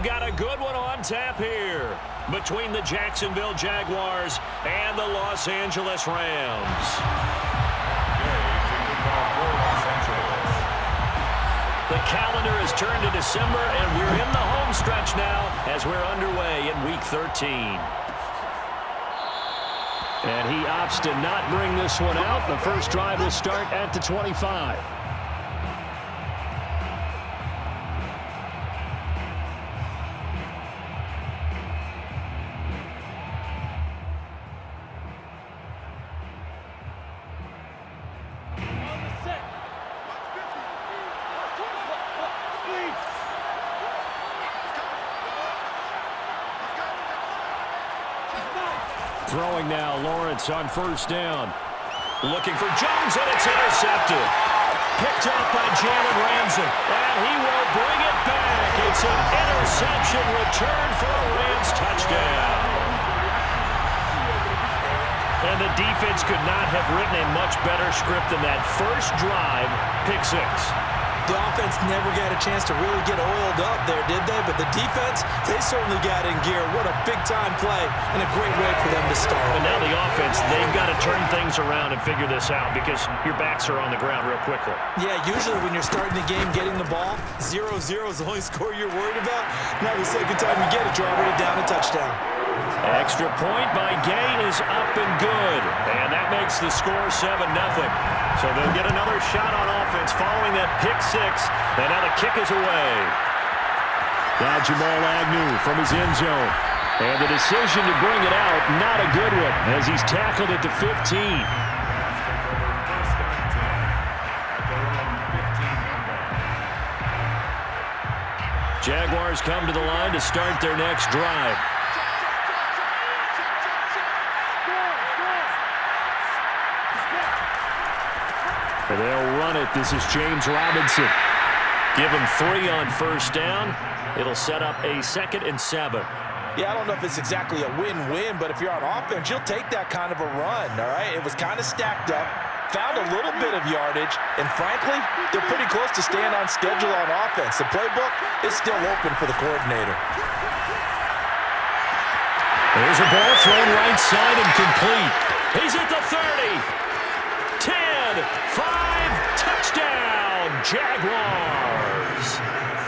we've got a good one on tap here between the Jacksonville Jaguars and the Los Angeles Rams. The calendar has turned to December, and we're in the home stretch now as we're underway in Week 13. And he opts to not bring this one out. The first drive will start at the 25. Throwing now, Lawrence on first down. Looking for Jones, and it's intercepted. Picked up by Jalen Ramsey, and he will bring it back. It's an interception return for a Rams touchdown. And the defense could not have written a much better script than that first drive, pick six. The offense never got a chance to really get oiled up there, did they? But the defense, they certainly got in gear. What a big-time play and a great way for them to start. But now the offense, they've got to turn things around and figure this out because your backs are on the ground real quickly. Yeah, usually when you're starting the game, getting the ball, 0-0 is the only score you're worried about. Now the second time you get it, you're already down a touchdown. Extra point by Gay is up and good. And that makes the score 7-0. So they'll get another shot on offense following that pick six. And now the kick is away. Now Jamal Agnew from his end zone. And the decision to bring it out, not a good one, as he's tackled at the 15. Jaguars come to the line to start their next drive. They'll run it. This is James Robinson. Give him 3 on first down. It'll set up a 2nd and 7. Yeah, I don't know if it's exactly a win-win, but if you're on offense, you'll take that kind of a run, all right? It was kind of stacked up, found a little bit of yardage, and frankly, they're pretty close to staying on schedule on offense. The playbook is still open for the coordinator. There's a ball thrown right side and complete. He's at the 30. 10, 5, touchdown, Jaguars.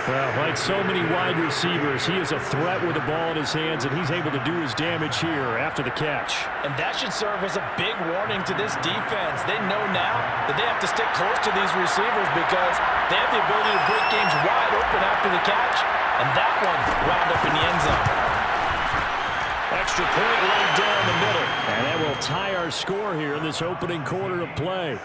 Well, like so many wide receivers, he is a threat with the ball in his hands, and he's able to do his damage here after the catch. And that should serve as a big warning to this defense. They know now that they have to stick close to these receivers because they have the ability to break games wide open after the catch. And that one wound up in the end zone. Extra point right down the middle. And that will tie our score here in this opening quarter of play.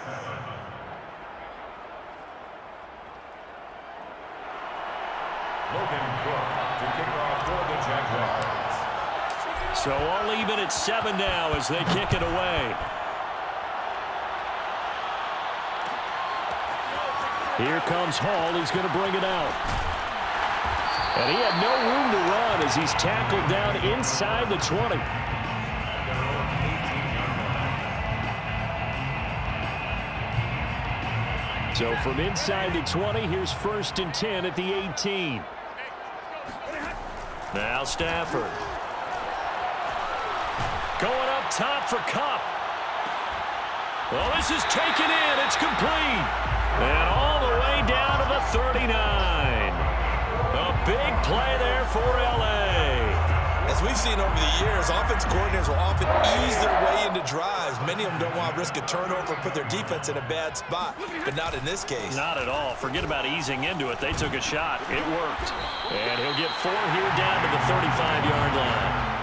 So all even at 7 now as they kick it away. Here comes Hall. He's going to bring it out. And he had no room to run as he's tackled down inside the 20. So from inside the 20, here's 1st and 10 at the 18. Now Stafford. Going up top for Kupp. Well, this is taken in. It's complete. And all the way down to the 39. A big play there for L.A. As we've seen over the years, offense coordinators will often ease their way into drives. Many of them don't want to risk a turnover and put their defense in a bad spot, but not in this case. Not at all. Forget about easing into it. They took a shot. It worked. And he'll get 4 here down to the 35-yard line.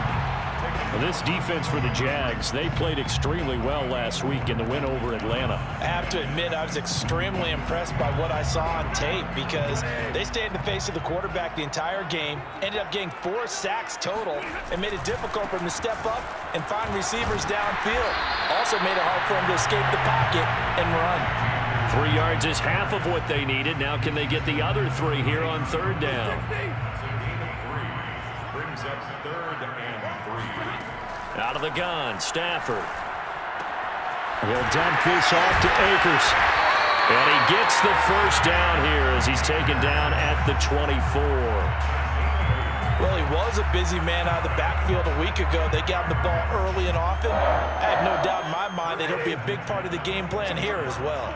Well, this defense for the Jags, they played extremely well last week in the win over Atlanta. I have to admit, I was extremely impressed by what I saw on tape because they stayed in the face of the quarterback the entire game, ended up getting 4 sacks total, and made it difficult for him to step up and find receivers downfield. Also made it hard for him to escape the pocket and run. 3 yards is half of what they needed. Now can they get the other 3 here on 3rd down? Brings up 3rd and 3. Out of the gun, Stafford. He'll dump this off to Akers. And he gets the 1st down here as he's taken down at the 24. was a busy man out of the backfield a week ago. They got the ball early and often. I have no doubt in my mind that he'll be a big part of the game plan here as well.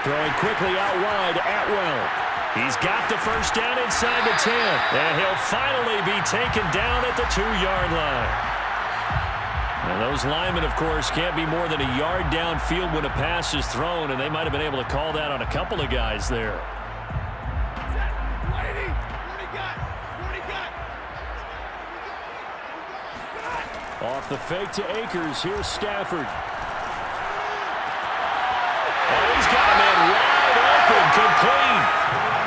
Throwing quickly out wide, Atwell. He's got the first down inside the 10, and he'll finally be taken down at the 2-yard line. And those linemen, of course, can't be more than a yard downfield when a pass is thrown, and they might have been able to call that on a couple of guys there. Off the fake to Akers. Here's Stafford. Oh, he's got a man wide open, complete.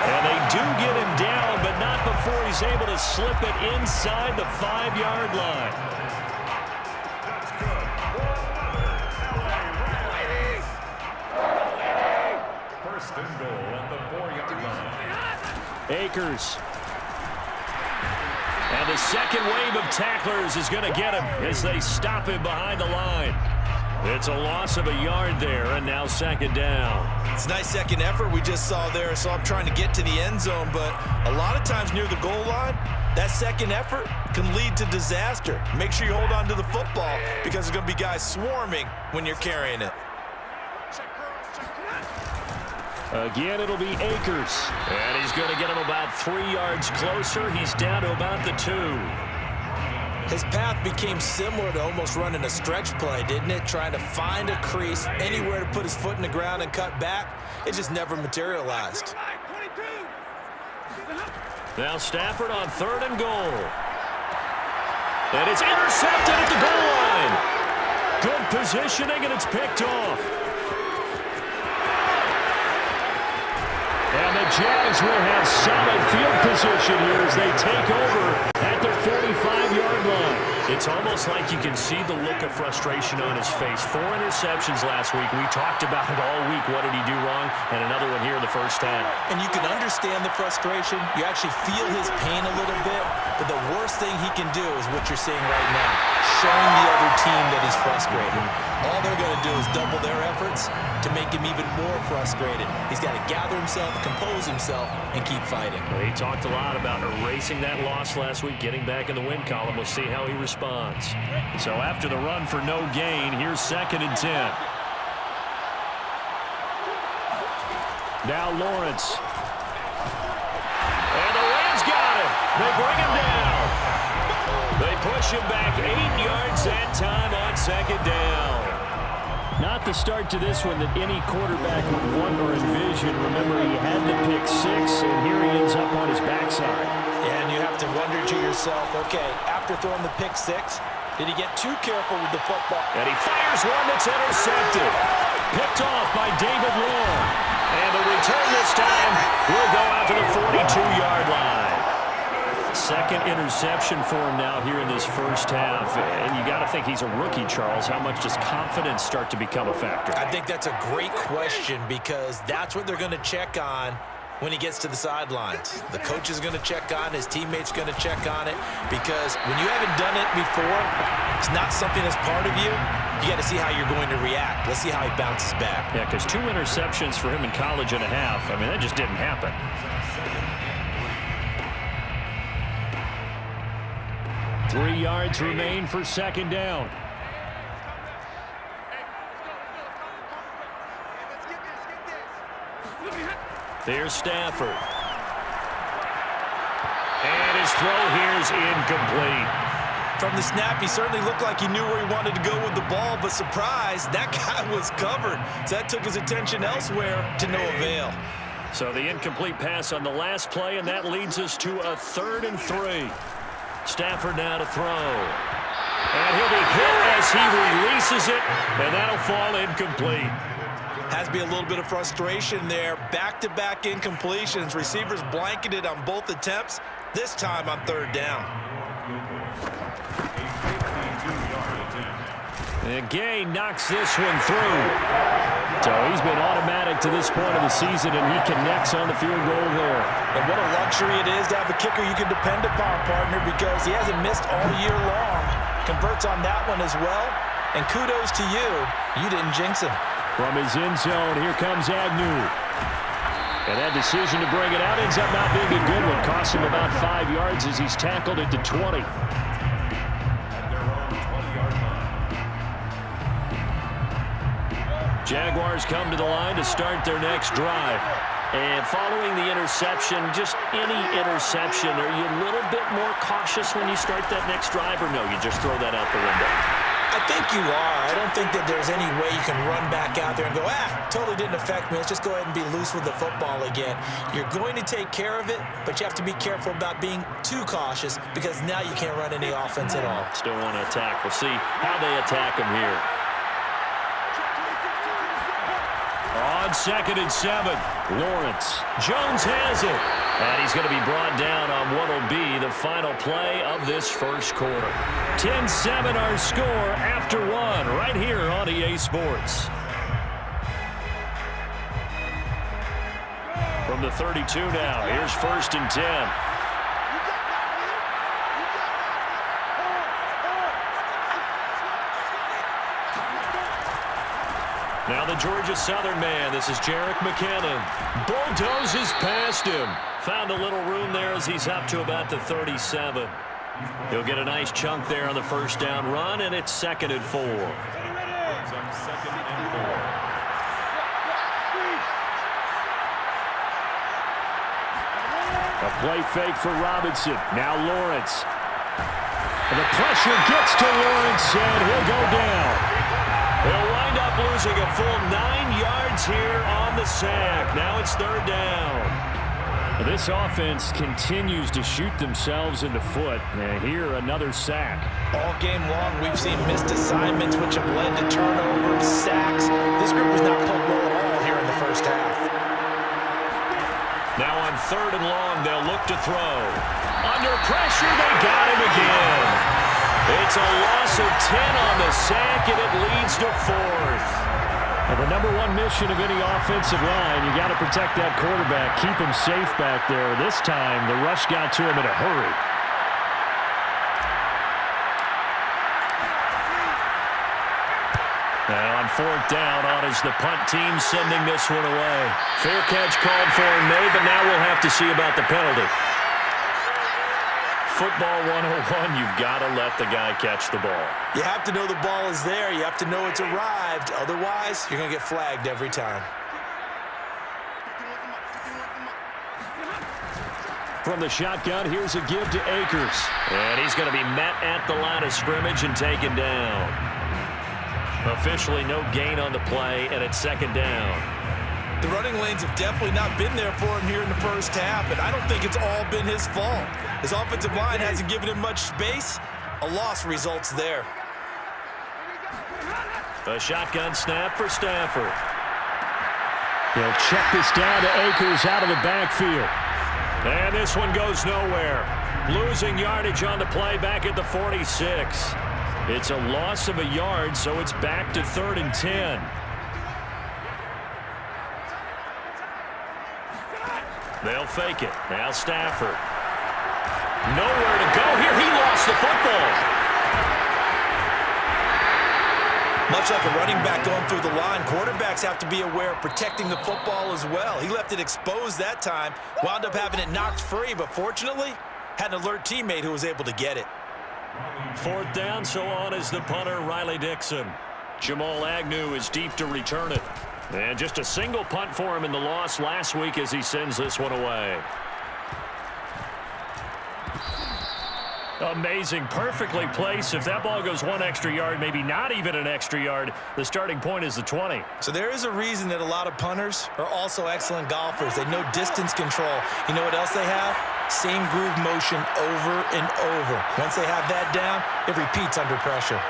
And they do get him down, but not before he's able to slip it inside the 5-yard line. First and goal at the 4-yard line. Akers. And the second wave of tacklers is going to get him as they stop him behind the line. It's a loss of a yard there, and now second down. It's a nice second effort we just saw there. So I'm trying to get to the end zone, but a lot of times near the goal line, that second effort can lead to disaster. Make sure you hold on to the football because there's going to be guys swarming when you're carrying it. Again, it'll be Akers. And he's going to get him about 3 yards closer. He's down to about the 2. His path became similar to almost running a stretch play, didn't it? Trying to find a crease, anywhere to put his foot in the ground and cut back. It just never materialized. Now Stafford on 3rd and goal. And it's intercepted at the goal line. Good positioning, and it's picked off. And the Jags will have solid field position here as they take over at their 45-yard line. It's almost like you can see the look of frustration on his face. 4 interceptions last week. We talked about it all week. What did he do wrong? And another one here in the first half. And you can understand the frustration. You actually feel his pain a little bit. But the worst thing he can do is what you're seeing right now, showing the other team that he's frustrated. All they're going to do is double their efforts to make him even more frustrated. He's got to gather himself, compose himself, and keep fighting. Well, he talked a lot about erasing that loss last week, getting back in the win column. We'll see how he responds. So after the run for no gain, here's 2nd and 10. Now Lawrence. And the Rams got him. They bring him down. They push him back 8 yards that time on 2nd down. Not the start to this one that any quarterback would want or envision. Remember, he had the pick 6, and here he ends up on his backside. Yeah, and you have to wonder to yourself, okay, after throwing the pick 6, did he get too careful with the football? And he fires one that's intercepted. Picked off by David Long. And the return this time will go out to the 42-yard line. Second interception for him now here in this first half. And you got to think he's a rookie, Charles. How much does confidence start to become a factor? I think that's a great question because that's what they're going to check on when he gets to the sidelines. The coach is going to check on it. His teammates going to check on it because when you haven't done it before, it's not something that's part of you. You got to see how you're going to react. Let's see how he bounces back. Yeah, because 2 interceptions for him in college and a half. I mean, that just didn't happen. Three yards remain for 2nd down. There's Stafford. And his throw here is incomplete. From the snap, he certainly looked like he knew where he wanted to go with the ball, but surprise, that guy was covered. So that took his attention elsewhere to no avail. So the incomplete pass on the last play, and that leads us to a 3rd and 3. Stafford now to throw. And he'll be hit as he releases it, and that'll fall incomplete. Has to be a little bit of frustration there. Back-to-back incompletions. Receivers blanketed on both attempts, this time on 3rd down. And Gay knocks this one through. So he's been automatic to this point of the season, and he connects on the field goal there. And what a luxury it is to have a kicker you can depend upon, partner, because he hasn't missed all year long. Converts on that one as well. And kudos to you. You didn't jinx him. From his end zone, here comes Agnew. And that decision to bring it out ends up not being a good one. Costs him about 5 yards as he's tackled it to 20. Jaguars come to the line to start their next drive. And following the interception, just any interception, are you a little bit more cautious when you start that next drive, or no, you just throw that out the window? I think you are. I don't think that there's any way you can run back out there and go, totally didn't affect me. Let's just go ahead and be loose with the football again. You're going to take care of it, but you have to be careful about being too cautious because now you can't run any offense at all. Still want to attack. We'll see how they attack him here. On 2nd and 7, Lawrence. Jones has it. And he's going to be brought down on what will be the final play of this first quarter. 10-7 our score after one right here on EA Sports. From the 32 now, here's 1st and 10. Now the Georgia Southern man, this is Jerick McKinnon. Bulldozes past him. Found a little room there as he's up to about the 37. He'll get a nice chunk there on the first down run, and it's 2nd and 4. A play fake for Robinson. Now Lawrence. And the pressure gets to Lawrence, and he'll go down. He'll wind up losing a full 9 yards here on the sack. Now it's 3rd down. This offense continues to shoot themselves in the foot. And here, another sack. All game long, we've seen missed assignments, which have led to turnovers, sacks. This group was not playing well at all here in the first half. Now on 3rd and long, they'll look to throw. Under pressure, they got him again. It's a loss of 10 on the sack, and it leads to 4th. And the number one mission of any offensive line, you got to protect that quarterback, keep him safe back there. This time, the rush got to him in a hurry. Now on 4th down, on is the punt team sending this one away. Fair catch called for and made, but now we'll have to see about the penalty. Football 101, you've got to let the guy catch the ball. You have to know the ball is there. You have to know it's arrived. Otherwise, you're going to get flagged every time. From the shotgun, here's a give to Akers. And he's going to be met at the line of scrimmage and taken down. Officially no gain on the play, and it's 2nd down. The running lanes have definitely not been there for him here in the first half, and I don't think it's all been his fault. His offensive line hasn't given him much space. A loss results there. A shotgun snap for Stafford. He'll check this down to Akers out of the backfield. And this one goes nowhere. Losing yardage on the play back at the 46. It's a loss of a yard, so it's back to 3rd and 10. They'll fake it. Now Stafford. Nowhere to go here. He lost the football. Much like a running back going through the line, quarterbacks have to be aware of protecting the football as well. He left it exposed that time, wound up having it knocked free, but fortunately, had an alert teammate who was able to get it. 4th down, so on is the punter, Riley Dixon. Jamal Agnew is deep to return it. And just a single punt for him in the loss last week as he sends this one away. Amazing. Perfectly placed. If that ball goes 1 extra yard, maybe not even an extra yard, the starting point is the 20. So there is a reason that a lot of punters are also excellent golfers. They know distance control. You know what else they have? Same groove motion over and over. Once they have that down, it repeats under pressure.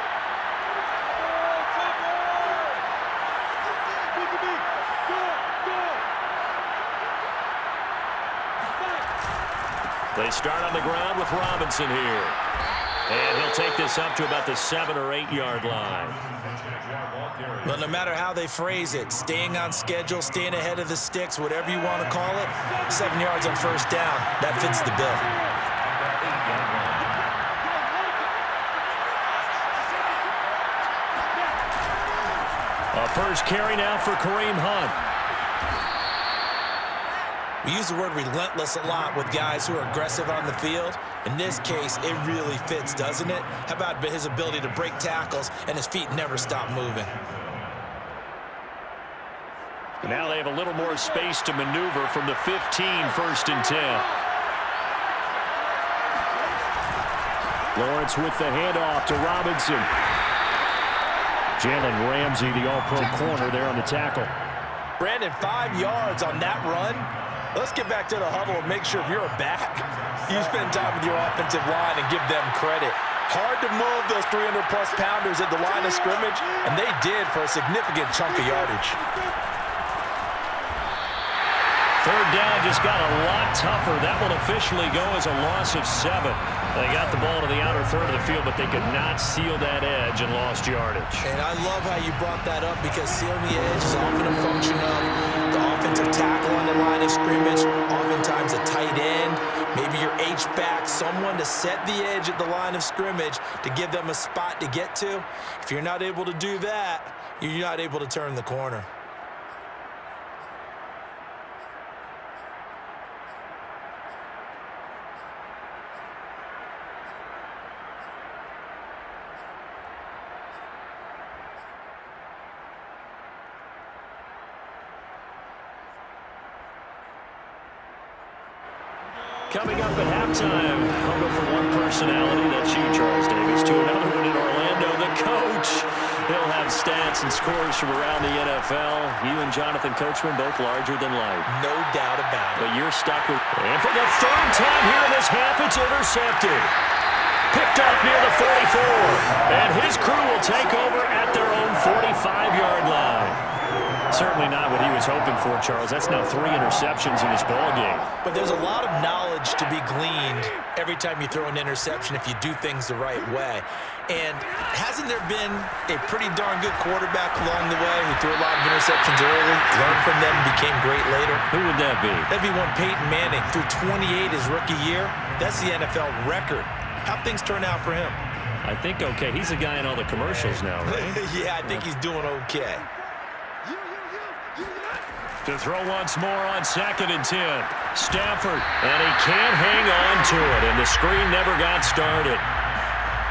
They start on the ground with Robinson here. And he'll take this up to about the 7 or 8 yard line. Well, no matter how they phrase it, staying on schedule, staying ahead of the sticks, whatever you want to call it, 7 yards on first down, that fits the bill. A first carry now for Kareem Hunt. We use the word relentless a lot with guys who are aggressive on the field. In this case, it really fits, doesn't it? How about his ability to break tackles and his feet never stop moving? Now they have a little more space to maneuver from the 15, 1st and 10. Lawrence with the handoff to Robinson. Jalen Ramsey, the all-pro corner there on the tackle. Brandon, 5 yards on that run. Let's get back to the huddle and make sure if you're a back, you spend time with your offensive line and give them credit. Hard to move those 300-plus pounders at the line of scrimmage, and they did for a significant chunk of yardage. 3rd down just got a lot tougher. That will officially go as a loss of 7. They got the ball to the outer third of the field, but they could not seal that edge and lost yardage. And I love how you brought that up because sealing the edge is often a function of the offensive tackle on the line of scrimmage, oftentimes a tight end, maybe your H-back, someone to set the edge at the line of scrimmage to give them a spot to get to. If you're not able to do that, you're not able to turn the corner. Coming up at halftime, I'll go from one personality, that's you, Charles Davis, to another one in Orlando, the coach. He'll have stats and scores from around the NFL. You and Jonathan Coachman both larger than life. No doubt about it. But you're stuck with... And for the 3rd time here in this half, it's intercepted. Picked up near the 44. And his crew will take over at their own 45-yard line. Certainly not what he was hoping for, Charles. That's now 3 interceptions in this ballgame. But there's a lot of knowledge to be gleaned every time you throw an interception if you do things the right way. And hasn't there been a pretty darn good quarterback along the way who threw a lot of interceptions early, learned from them, and became great later? Who would that be? That'd be one Peyton Manning. Threw 28 his rookie year. That's the NFL record. How'd things turn out for him? I think okay. He's a guy in all the commercials now, right? Yeah, I think he's doing okay. To throw once more on 2nd and 10. Stafford, and he can't hang on to it, and the screen never got started.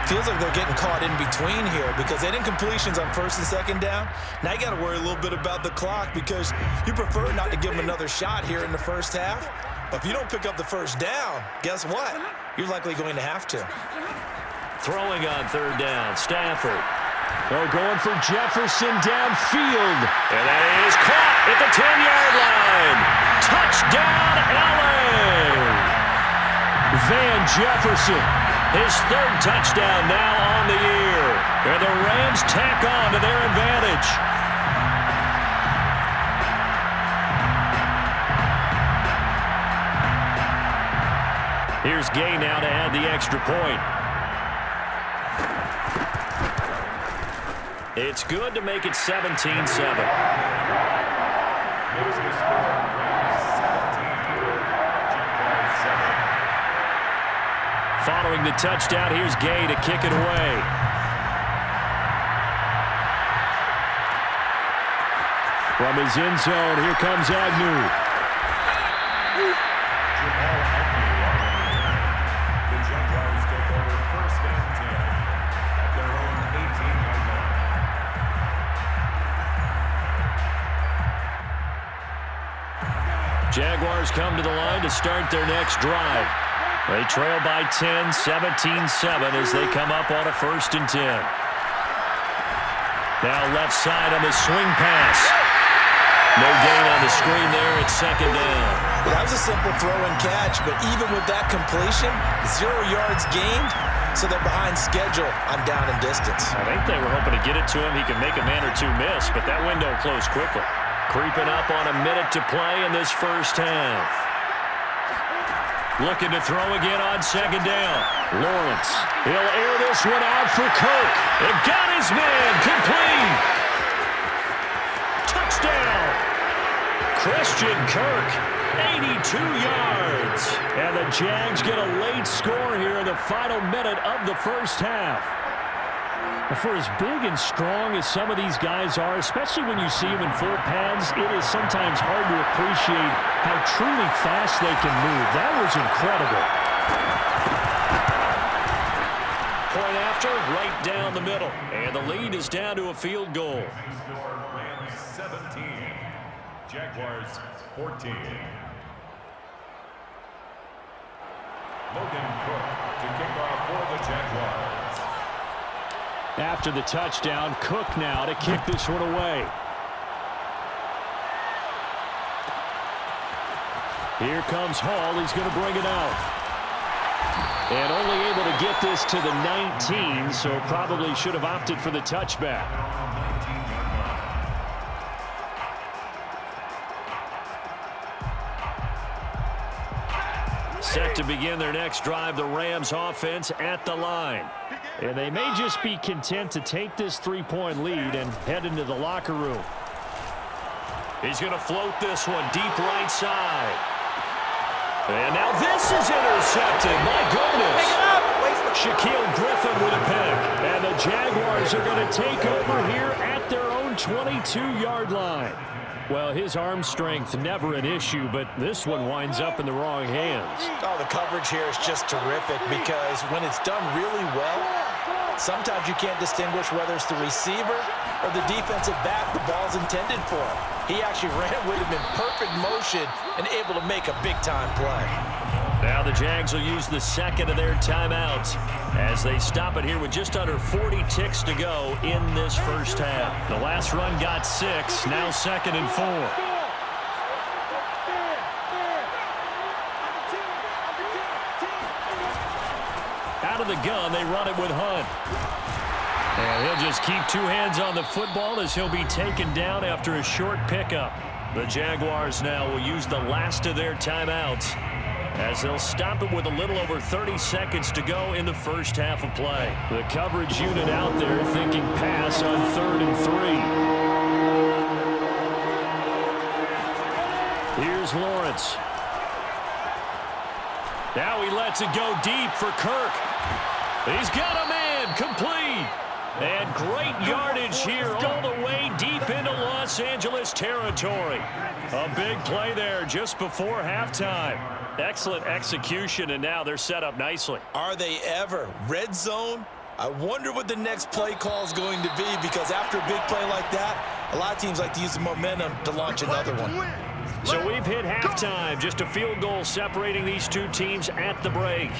Feels like they're getting caught in between here because they didn't completions on 1st and 2nd down. Now you got to worry a little bit about the clock because you prefer not to give them another shot here in the 1st half. But if you don't pick up the 1st down, guess what? You're likely going to have to. Throwing on 3rd down, Stafford. Oh, going for Jefferson downfield. And that is caught at the 10-yard line. Touchdown, LA! Van Jefferson, his 3rd touchdown now on the year. And the Rams tack on to their advantage. Here's Gay now to add the extra point. It's good to make it 17-7. Following the touchdown, here's Gay to kick it away. From his end zone, here comes Agnew. The Jaguars take over 1st and 10 at their own 18-yard line. Jaguars come to the line to start their next drive. They trail by 10, 17-7 as they come up on a 1st and 10. Now left side on the swing pass. No gain on the screen there. It's 2nd down. Well, that was a simple throw and catch, but even with that completion, 0 yards gained, so they're behind schedule on down and distance. I think they were hoping to get it to him. He could make a man or two miss, but that window closed quickly. Creeping up on a minute to play in this 1st half. Looking to throw again on 2nd down. Lawrence. He'll air this one out for Kirk. And got his man complete. Touchdown. Christian Kirk, 82 yards. And the Jags get a late score here in the final minute of the 1st half. For as big and strong as some of these guys are, especially when you see them in full pads, it is sometimes hard to appreciate how truly fast they can move. That was incredible. Point after, right down the middle. And the lead is down to a field goal. Rams 17, Jaguars 14. Logan Cook to kick off for the Jaguars. After the touchdown, Cook now to kick this one away. Here comes Hall. He's going to bring it out. And only able to get this to the 19, so probably should have opted for the touchback. Set to begin their next drive, the Rams offense at the line. And they may just be content to take this 3-point lead and head into the locker room. He's going to float this one deep right side. And now this is intercepted. My goodness. Shaquille Griffin with a pick. And the Jaguars are going to take over here at their own 22-yard line. Well, his arm strength never an issue, but this one winds up in the wrong hands. Oh, the coverage here is just terrific because when it's done really well, sometimes you can't distinguish whether it's the receiver or the defensive back the ball's intended for. He actually ran with him in perfect motion and able to make a big-time play. Now the Jags will use the second of their timeouts as they stop it here with just under 40 ticks to go in this first half. The last run got 6, now 2nd and 4. Out of the gun, they run it with Hunt. And he'll just keep 2 hands on the football as he'll be taken down after a short pickup. The Jaguars now will use the last of their timeouts as they'll stop it with a little over 30 seconds to go in the first half of play. The coverage unit out there thinking pass on 3rd and 3. Here's Lawrence. Now he lets it go deep for Kirk. He's got a man, complete. And great yardage here all the way deep into Los Angeles territory. A big play there just before halftime. Excellent execution, and now they're set up nicely. Are they ever? Red zone? I wonder what the next play call is going to be, because after a big play like that, a lot of teams like to use the momentum to launch another one. So we've hit halftime, just a field goal separating these two teams at the break.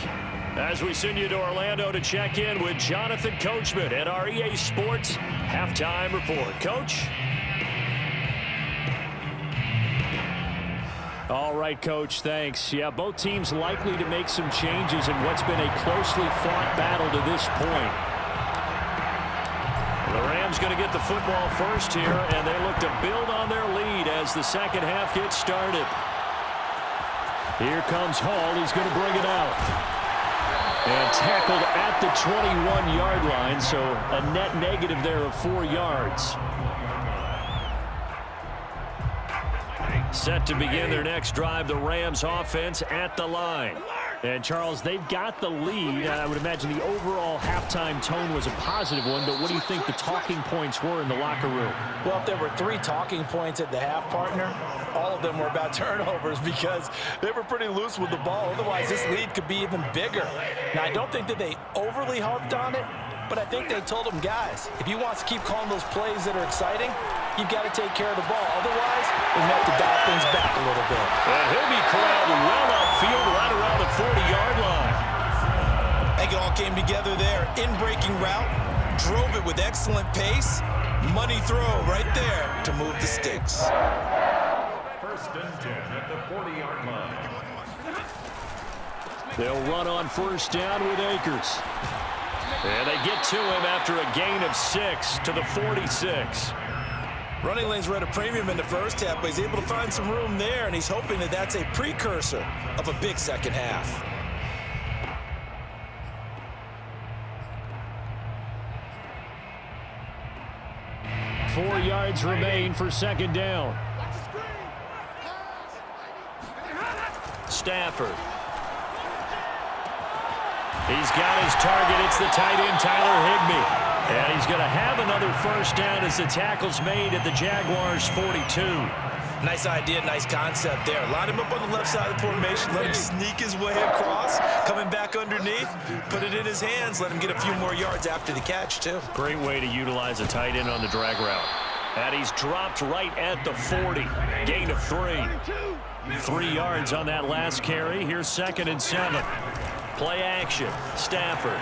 As we send you to Orlando to check in with Jonathan Coachman at our EA Sports Halftime Report. Coach? All right, Coach, thanks. Yeah, both teams likely to make some changes in what's been a closely fought battle to this point. The Rams going to get the football first here, and they look to build on their lead as the second half gets started. Here comes Hall. He's going to bring it out. And tackled at the 21-yard line, so a net negative there of 4 yards. Set to begin their next drive, the Rams offense at the line. And, Charles, they've got the lead. I would imagine the overall halftime tone was a positive one, but what do you think the talking points were in the locker room? Well, if there were 3 talking points at the half, partner, all of them were about turnovers because they were pretty loose with the ball. Otherwise, this lead could be even bigger. Now, I don't think that they overly harped on it, but I think they told them, guys, if you want to keep calling those plays that are exciting, you've got to take care of the ball. Otherwise, we're going to have to dial things back a little bit. And he'll be corralled well upfield right around the 40-yard line. I think it all came together there. In-breaking route, drove it with excellent pace. Money throw right there to move the sticks. 1st and 10 at the 40-yard line. They'll run on 1st down with Akers. And they get to him after a gain of 6 to the 46. Running lanes were at a premium in the first half, but he's able to find some room there, and he's hoping that that's a precursor of a big second half. Four yards remain for 2nd down. Stafford. He's got his target. It's the tight end, Tyler Higbee. And he's going to have another first down as the tackle's made at the Jaguars' 42. Nice idea, nice concept there. Line him up on the left side of the formation, let him sneak his way across, coming back underneath, put it in his hands, let him get a few more yards after the catch, too. Great way to utilize a tight end on the drag route. And he's dropped right at the 40. Gain of 3. 3 yards on that last carry. Here's 2nd and 7. Play action. Stafford.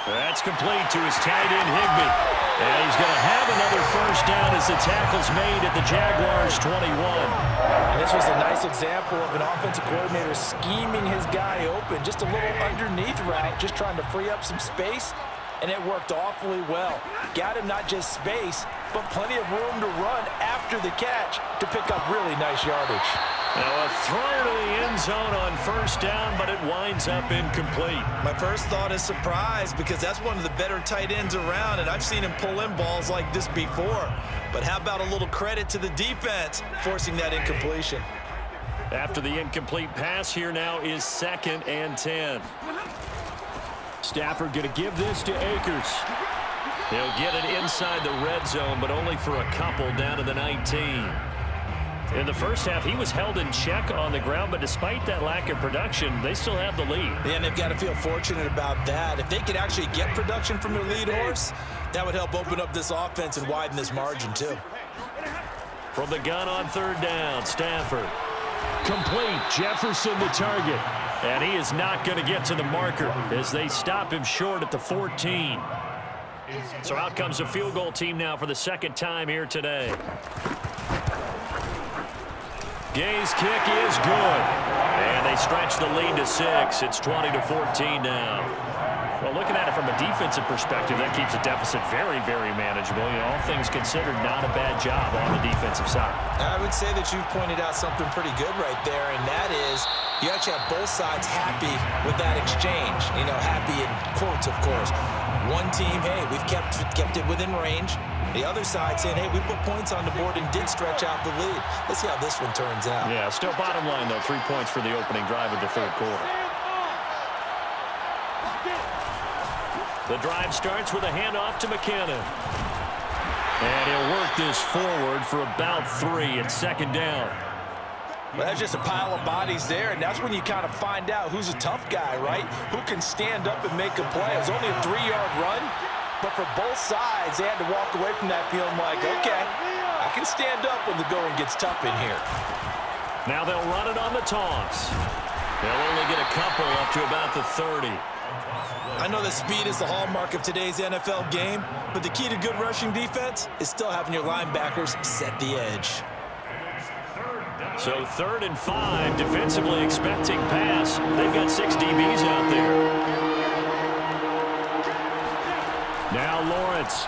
That's complete to his tight end, Higbee. And he's going to have another first down as the tackle's made at the Jaguars' 21. And this was a nice example of an offensive coordinator scheming his guy open. Just a little underneath route, just trying to free up some space. And it worked awfully well. Got him not just space, but plenty of room to run after the catch to pick up really nice yardage. Now a throw to the end zone on first down, but it winds up incomplete. My first thought is surprise because that's one of the better tight ends around, and I've seen him pull in balls like this before. But how about a little credit to the defense forcing that incompletion? After the incomplete pass, here now is 2nd and 10. Stafford going to give this to Akers. He'll get it inside the red zone, but only for a couple down to the 19. In the first half, he was held in check on the ground, but despite that lack of production, they still have the lead. And they've got to feel fortunate about that. If they could actually get production from their lead horse, that would help open up this offense and widen this margin, too. From the gun on 3rd down, Stafford. Complete. Jefferson the target. And he is not going to get to the marker as they stop him short at the 14. So out comes the field goal team now for the 2nd time here today. Gay's kick is good. And they stretch the lead to 6. It's 20-14 now. Well, looking at it from a defensive perspective, that keeps the deficit very, very manageable. You know, all things considered, not a bad job on the defensive side. I would say that you've pointed out something pretty good right there, and that is you actually have both sides happy with that exchange. You know, happy in quotes, of course. One team, hey, we've kept it within range. The other side saying, hey, we put points on the board and did stretch out the lead. Let's see how this one turns out. Yeah, still bottom line, though, 3 points for the opening drive of the 3rd quarter. The drive starts with a handoff to McKinnon. And he'll work this forward for about 3 at 2nd down. Well, that's just a pile of bodies there, and that's when you kind of find out who's a tough guy, right? Who can stand up and make a play. It was only a 3-yard run, but for both sides, they had to walk away from that feeling like, okay, I can stand up when the going gets tough in here. Now they'll run it on the toss. They'll only get a couple up to about the 30. I know that speed is the hallmark of today's NFL game, but the key to good rushing defense is still having your linebackers set the edge. So 3rd and 5, defensively expecting pass. They've got 6 DBs out there. Now Lawrence.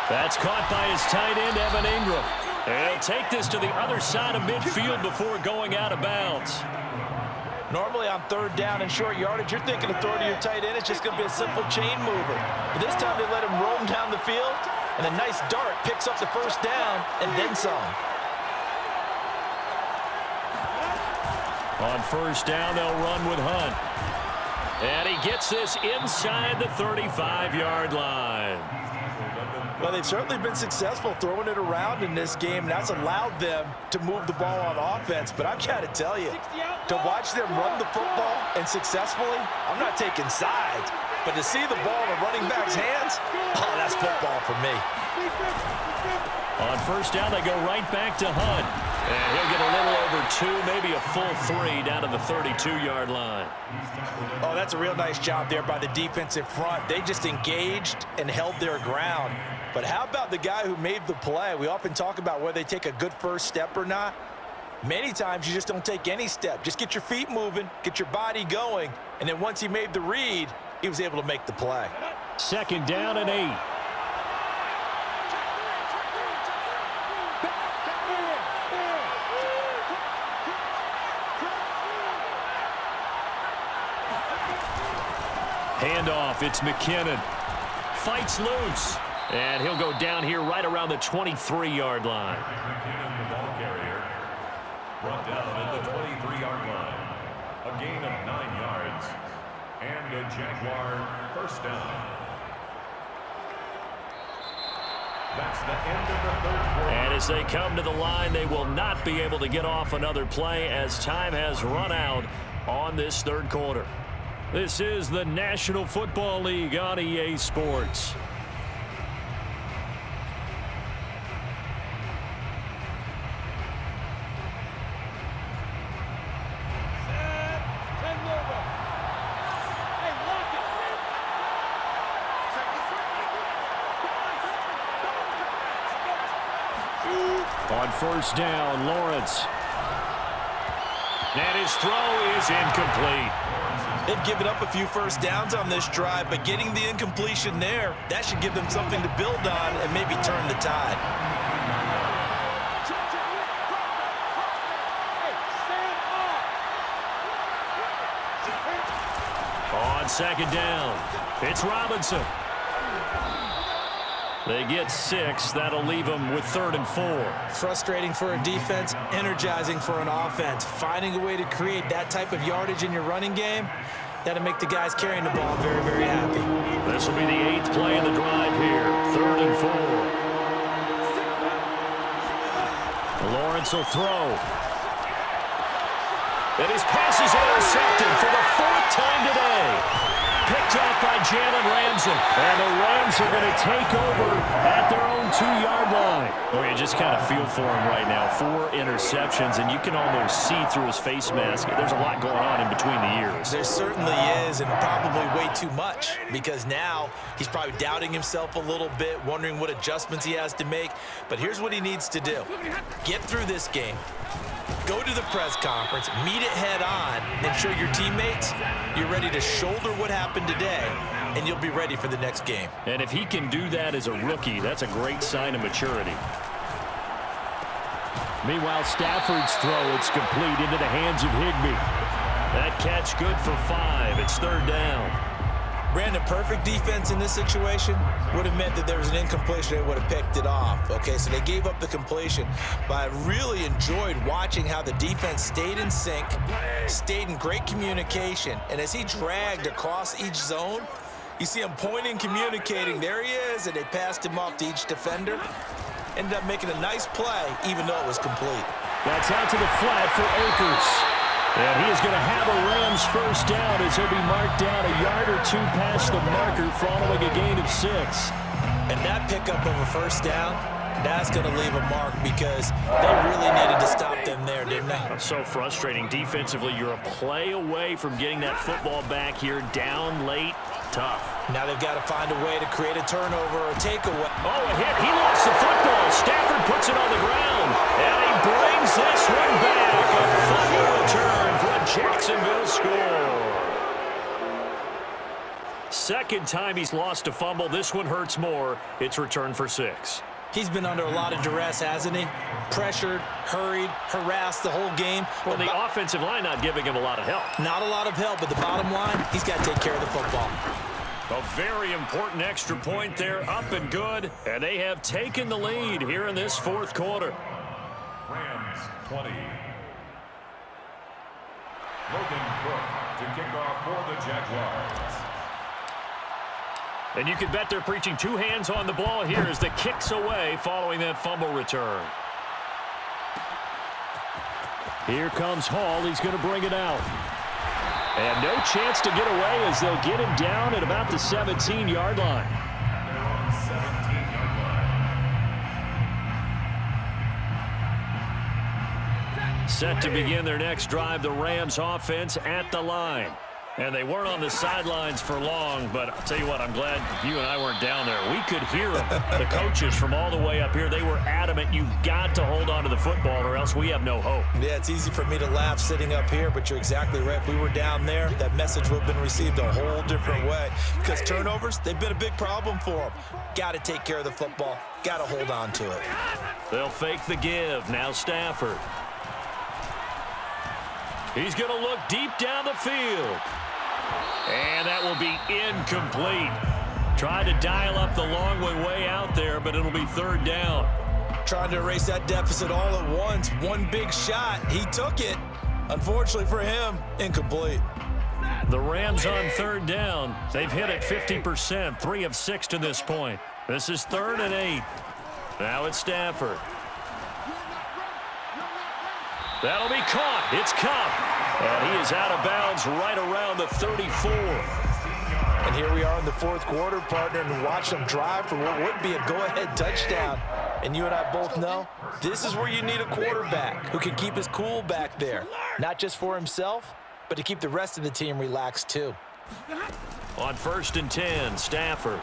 That's caught by his tight end, Evan Ingram. And he'll take this to the other side of midfield before going out of bounds. Normally on 3rd down and short yardage, you're thinking of throwing to your tight end. It's just going to be a simple chain mover. But this time they let him roam down the field, and a nice dart picks up the first down and then some. On 1st down, they'll run with Hunt. And he gets this inside the 35-yard line. Well, they've certainly been successful throwing it around in this game, and that's allowed them to move the ball on offense. But I've got to tell you, to watch them run the football and successfully, I'm not taking sides, but to see the ball in a running back's hands, oh, that's football for me. On 1st down, they go right back to Hunt. And he'll get a little over 2, maybe a full 3 down to the 32-yard line. Oh, that's a real nice job there by the defensive front. They just engaged and held their ground. But how about the guy who made the play? We often talk about whether they take a good first step or not. Many times you just don't take any step. Just get your feet moving, get your body going, and then once he made the read, he was able to make the play. 2nd down and 8. Handoff, it's McKinnon. Fights loose. And he'll go down here right around the 23-yard line. McKinnon, the ball carrier, brought down at the 23-yard line. A gain of 9 yards. And a Jaguar first down. That's the end of the third quarter. And as they come to the line, they will not be able to get off another play as time has run out on this third quarter. This is the National Football League on EA Sports. On first down, Lawrence. And his throw is incomplete. They've given up a few first downs on this drive, but getting the incompletion there, that should give them something to build on and maybe turn the tide. On second down, it's Robinson. They get 6. That'll leave them with 3rd and 4. Frustrating for a defense, energizing for an offense. Finding a way to create that type of yardage in your running game, that'll make the guys carrying the ball very, very happy. This will be the 8th play of the drive here. 3rd and 4. Lawrence will throw. And his pass is intercepted for the 4th time today. Picked off by Jalen Ramsey. And the Rams are going to take over at their own 2-yard line. Oh, you just kind of feel for him right now. 4 interceptions, and you can almost see through his face mask. There's a lot going on in between the ears. There certainly is, and probably way too much, because now he's probably doubting himself a little bit, wondering what adjustments he has to make. But here's what he needs to do. Get through this game. Go to the press conference, meet it head on, and show your teammates you're ready to shoulder what happened today, and you'll be ready for the next game. And if he can do that as a rookie, that's a great sign of maturity. Meanwhile, Stafford's throw, it's complete into the hands of Higbee. That catch good for 5. It's 3rd down. Brandon, perfect defense in this situation would have meant that there was an incompletion. They would have picked it off. Okay, so they gave up the completion. But I really enjoyed watching how the defense stayed in sync, stayed in great communication. And as he dragged across each zone, you see him pointing, communicating. There he is, and they passed him off to each defender. Ended up making a nice play, even though it was complete. That's out to the flat for Akers. And he is going to have a Rams first down as he'll be marked down a yard or 2 past the marker following a gain of 6. And that pickup of a first down, that's going to leave a mark because they really needed to stop them there, didn't they? That's so frustrating. Defensively, you're a play away from getting that football back here down late. Tough. Now they've got to find a way to create a turnover or a takeaway. Oh, a hit. He lost the football. Stafford puts it on the ground. And he brings this one back. A fumble return for a Jacksonville score. Second time he's lost a fumble. This one hurts more. It's returned for 6. He's been under a lot of duress, hasn't he? Pressured, hurried, harassed the whole game. Well, the offensive line not giving him a lot of help. Not a lot of help, but the bottom line, he's got to take care of the football. A very important extra point there, up and good, and they have taken the lead here in this 4th quarter. Rams 20. Logan Cook to kick off for the Jaguars. And you can bet they're preaching 2 hands on the ball here as the kick's away following that fumble return. Here comes Hall. He's going to bring it out. And no chance to get away as they'll get him down at about the 17-yard line. They're on 17-yard line. Set to begin their next drive, the Rams offense at the line. And they weren't on the sidelines for long, but I'll tell you what, I'm glad you and I weren't down there. We could hear them. The coaches from all the way up here, they were adamant, you've got to hold on to the football or else we have no hope. Yeah, it's easy for me to laugh sitting up here, but you're exactly right. If we were down there, that message would have been received a whole different way. Because turnovers, they've been a big problem for them. Got to take care of the football. Got to hold on to it. They'll fake the give. Now Stafford. He's going to look deep down the field. And that will be incomplete. Tried to dial up the long way out there, but it'll be 3rd down. Trying to erase that deficit all at once. One big shot. He took it. Unfortunately for him, incomplete. The Rams on third down. They've hit it 50%, 3 of 6 to this point. This is 3rd and 8. Now it's Stafford. That'll be caught. It's Cup. And he is out of bounds right around the 34. And here we are in the 4th quarter, partner, and watch them drive for what would be a go-ahead touchdown. And you and I both know this is where you need a quarterback who can keep his cool back there, not just for himself, but to keep the rest of the team relaxed too. On 1st and 10, Stafford.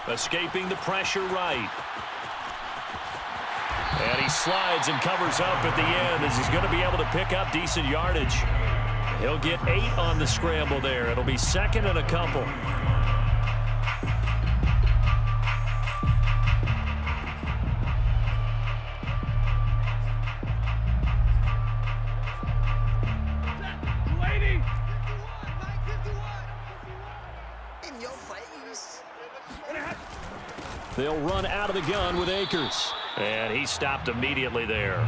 Escaping the pressure right. And he slides and covers up at the end as he's going to be able to pick up decent yardage. He'll get 8 on the scramble there. It'll be 2nd and a couple. They'll run out of the gun with Akers. And he stopped immediately there.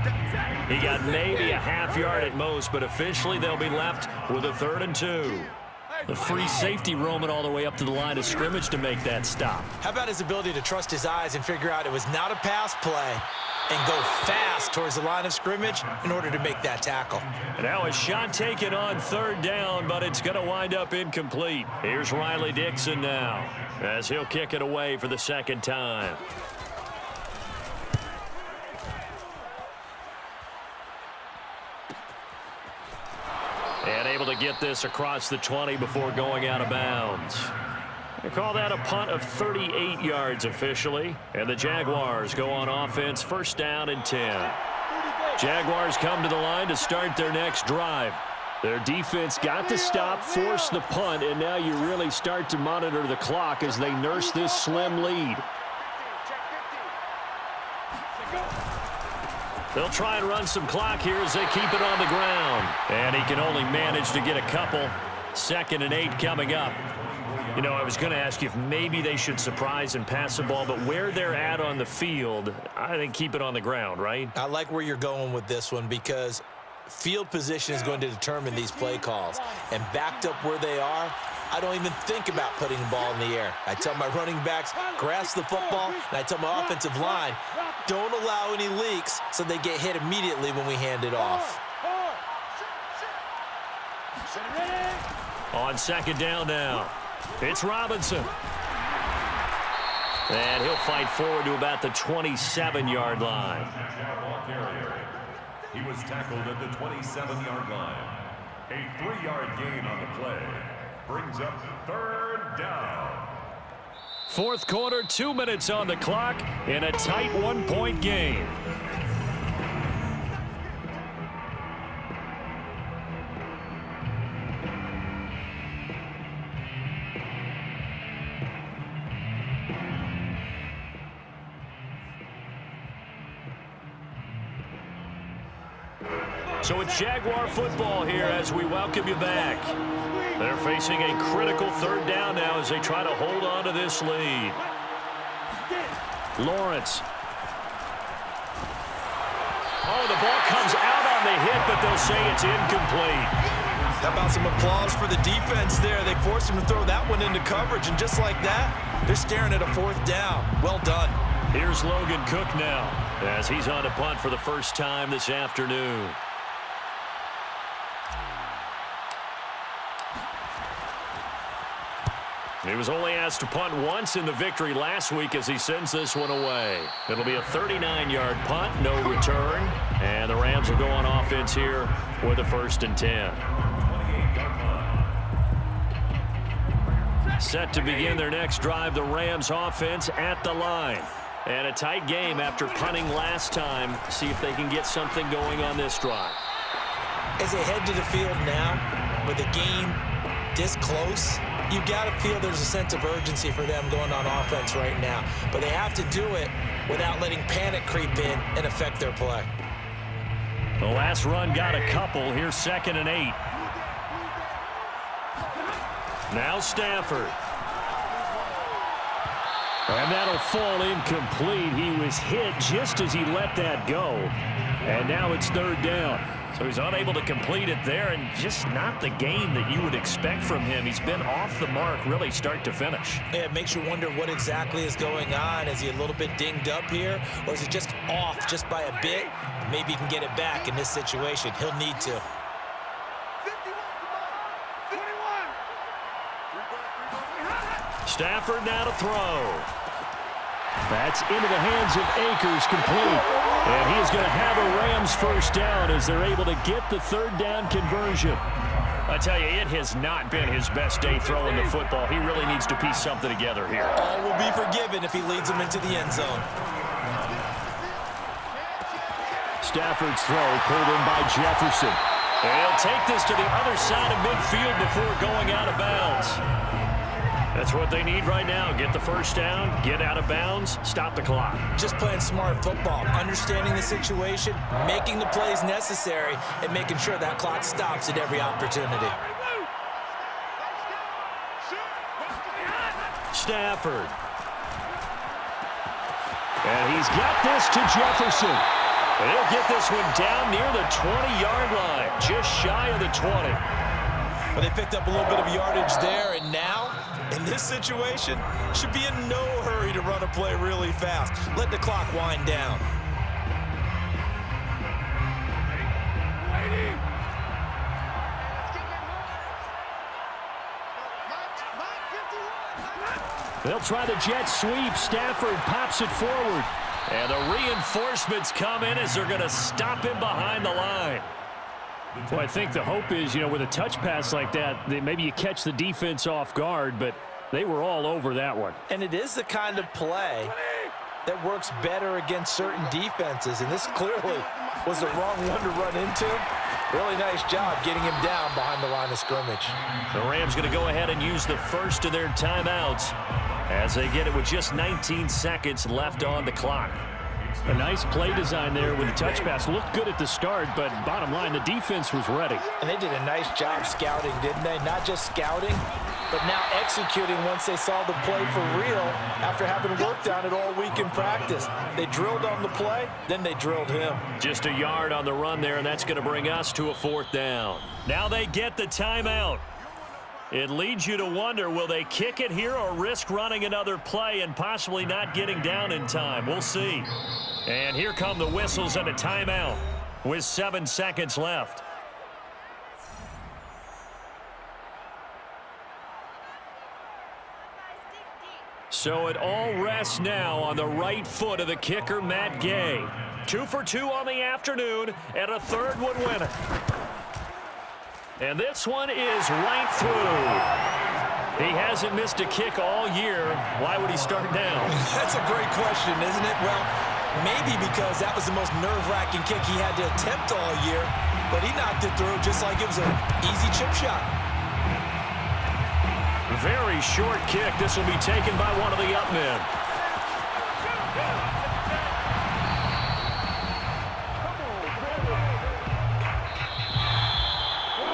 He got maybe a half yard at most, but officially they'll be left with a 3rd and 2. The free safety roaming all the way up to the line of scrimmage to make that stop. How about his ability to trust his eyes and figure out it was not a pass play and go fast towards the line of scrimmage in order to make that tackle. And now a shot taken on 3rd down, but it's going to wind up incomplete. Here's Riley Dixon now as he'll kick it away for the 2nd time. And able to get this across the 20 before going out of bounds. They call that a punt of 38 yards officially. And the Jaguars go on offense, 1st down and 10. Jaguars come to the line to start their next drive. Their defense got to stop, force the punt, and now you really start to monitor the clock as they nurse this slim lead. They'll try and run some clock here as they keep it on the ground. And he can only manage to get a couple. 2nd and 8 coming up. You know, I was going to ask you if maybe they should surprise and pass the ball, but where they're at on the field, I think keep it on the ground, right? I like where you're going with this one because field position is going to determine these play calls. And backed up where they are, I don't even think about putting the ball in the air. I tell my running backs, grasp the football, and I tell my offensive line, don't allow any leaks so they get hit immediately when we hand it off. On 2nd down now, it's Robinson. And he'll fight forward to about the 27-yard line. He was tackled at the 27-yard line. A 3-yard gain on the play brings up 3rd down. 4th quarter, 2 minutes on the clock in a tight 1-point game. So it's Jaguar football here as we welcome you back. They're facing a critical 3rd down now as they try to hold on to this lead. Lawrence. Oh, the ball comes out on the hit, but they'll say it's incomplete. How about some applause for the defense there? They forced him to throw that one into coverage, and just like that, they're staring at a 4th down. Well done. Here's Logan Cook now as he's on to punt for the first time this afternoon. He was only asked to punt once in the victory last week as he sends this one away. It'll be a 39-yard punt, no return. And the Rams will go on offense here with a 1st and 10. Set to begin their next drive, the Rams offense at the line. And a tight game after punting last time. See if they can get something going on this drive. As they head to the field now, with the game this close, you got to feel there's a sense of urgency for them going on offense right now. But they have to do it without letting panic creep in and affect their play. The last run got a couple. Here's 2nd and 8. Now Stafford. And that'll fall incomplete. He was hit just as he let that go. And now it's 3rd down. who's unable to complete it there, and just not the game that you would expect from him. He's been off the mark really start to finish. Yeah, it makes you wonder what exactly is going on. Is he a little bit dinged up here, or is it just off just by a bit? Maybe he can get it back in this situation. He'll need to. Stafford now to throw. That's into the hands of Akers, complete. And he is going to have a Rams first down as they're able to get the third down conversion. I tell you, it has not been his best day throwing the football. He really needs to piece something together here. All will be forgiven if he leads them into the end zone. Stafford's throw pulled in by Jefferson. And he'll take this to the other side of midfield before going out of bounds. That's what they need right now. Get the first down, get out of bounds, stop the clock. Just playing smart football, understanding the situation, making the plays necessary, and making sure that clock stops at every opportunity. Stafford. And he's got this to Jefferson. And he'll get this one down near the 20-yard line, just shy of the 20. Well, they picked up a little bit of yardage there, and now, in this situation, should be in no hurry to run a play really fast. Let the clock wind down. They'll try the jet sweep. Stafford pops it forward. And the reinforcements come in as they're going to stop him behind the line. Well, I think the hope is, with a touch pass like that, maybe you catch the defense off guard, but they were all over that one. And it is the kind of play that works better against certain defenses, and this clearly was the wrong one to run into. Really nice job getting him down behind the line of scrimmage. The Rams going to go ahead and use the first of their timeouts as they get it with just 19 seconds left on the clock. A nice play design there with the touch pass. Looked good at the start, but bottom line, the defense was ready. And they did a nice job scouting, didn't they? Not just scouting, but now executing once they saw the play for real after having worked on it all week in practice. They drilled on the play, then they drilled him. Just a yard on the run there, and that's going to bring us to a fourth down. Now they get the timeout. It leads you to wonder, will they kick it here or risk running another play and possibly not getting down in time? We'll see. And here come the whistles and a timeout with 7 seconds left. So it all rests now on the right foot of the kicker, Matt Gay. 2 for 2 on the afternoon, and a third would win it. And this one is right through. He hasn't missed a kick all year. Why would he start now? That's a great question, isn't it? Well, maybe because that was the most nerve-wracking kick he had to attempt all year, but he knocked it through just like it was an easy chip shot. Very short kick. This will be taken by one of the up men.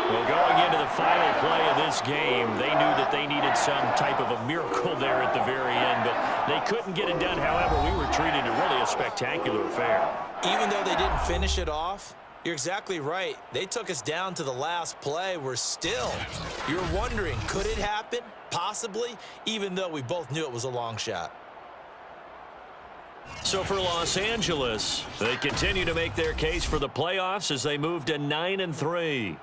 Well, going into the final play of this game, they knew that they needed some type of a miracle there at the very end, but they couldn't get it done. However, we were treated to really a spectacular affair. Even though they didn't finish it off, you're exactly right. They took us down to the last play. You're wondering, could it happen? Possibly, even though we both knew it was a long shot. So for Los Angeles, they continue to make their case for the playoffs as they move to 9-3.